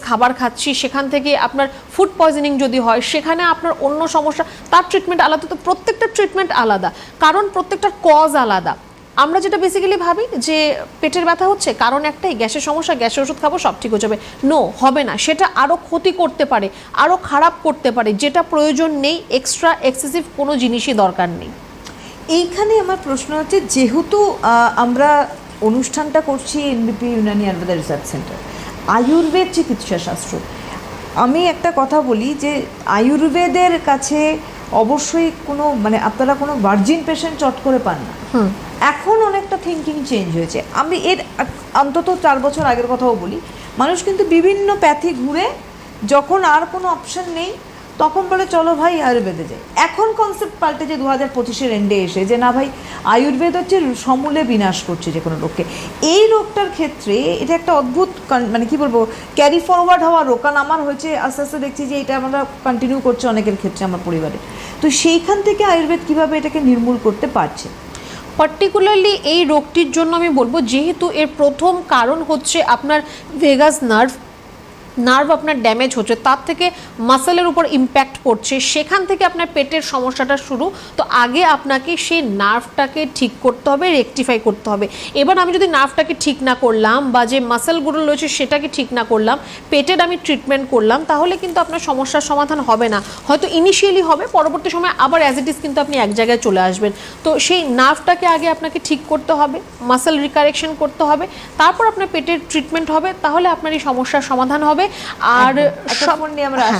খাবার খাচ্ছি, সেখান থেকে আপনার ফুড পয়জনিং যদি হয়, সেখানে আপনার অন্য সমস্যা, তার ট্রিটমেন্ট আলাদা। তো প্রত্যেকটা ট্রিটমেন্ট আলাদা, কারণ প্রত্যেকটার কজ আলাদা। আমরা যেটা বেসিক্যালি ভাবি যে পেটের ব্যথা হচ্ছে, কারণ একটাই, গ্যাসের সমস্যা, গ্যাসের ওষুধ খাবো সব ঠিক হয়ে যাবে। নো, হবে না। সেটা আরও ক্ষতি করতে পারে, আরও খারাপ করতে পারে, যেটা প্রয়োজন নেই। এক্সট্রা এক্সেসিভ কোনো জিনিসই দরকার নেই। এইখানে আমার প্রশ্ন হচ্ছে, যেহেতু আমরা অনুষ্ঠানটা করছি এনবিপি ইউনানি আয়ুর্বেদা রিসার্চ সেন্টার, আয়ুর্বেদ চিকিৎসা শাস্ত্র, আমি একটা কথা বলি যে আয়ুর্বেদের কাছে অবশ্যই কোনো মানে আপনারা কোনো ভার্জিন পেশেন্ট চট করে পান না। এখন অনেকটা থিঙ্কিং চেঞ্জ হয়েছে। আমি এর অন্তত 4 বছর আগের কথাও বলি, মানুষ কিন্তু বিভিন্ন প্যাথি ঘুরে যখন আর কোনো অপশন নেই তখন বলে চলো ভাই আয়ুর্বেদে যাই। এখন কনসেপ্ট পাল্টে যে 2025-এর এন্ডে এসে যে না ভাই আয়ুর্বেদ হচ্ছে সমূলে বিনাশ করছে যে কোনো রোগকে। এই রোগটার ক্ষেত্রে এটা একটা অদ্ভুত মানে কি বলবো, ক্যারি ফরওয়ার্ড হওয়া রোগ। কারণ আমার হয়েছে, আস্তে আস্তে দেখছি যে এটা আমরা কন্টিনিউ করছে অনেকের ক্ষেত্রে আমার পরিবারে। তো সেইখান থেকে আয়ুর্বেদ কীভাবে এটাকে নির্মূল করতে পারছে? পার্টিকুলারলি এই রোগটির জন্য আমি বলবো, যেহেতু এর প্রথম কারণ হচ্ছে আপনার ভেগাস নার্ভ আপনার ড্যামেজ হচ্ছে, তার থেকে মাসেলের উপর ইম্প্যাক্ট পড়ছে, সেখান থেকে আপনার পেটের সমস্যাটা শুরু। তো আগে আপনাকে সেই নার্ভটাকে ঠিক করতে হবে, রেকটিফাই করতে হবে। এবার আমি যদি নার্ভটাকে ঠিক না করলাম বা যে মাসেলগুলো রয়েছে সেটাকে ঠিক না করলাম, পেটের আমি ট্রিটমেন্ট করলাম, তাহলে কিন্তু আপনার সমস্যার সমাধান হবে না। হয়তো ইনিশিয়ালি হবে, পরবর্তী সময় আবার অ্যাজ ইট ইজ কিন্তু আপনি এক জায়গায় চলে আসবেন। তো সেই নার্ভটাকে আগে আপনাকে ঠিক করতে হবে, মাসেল রিকারেকশন করতে হবে, তারপর আপনার পেটের ট্রিটমেন্ট হবে, তাহলে আপনার এই সমস্যার সমাধান হবে। আর সব নিয়ে আমরা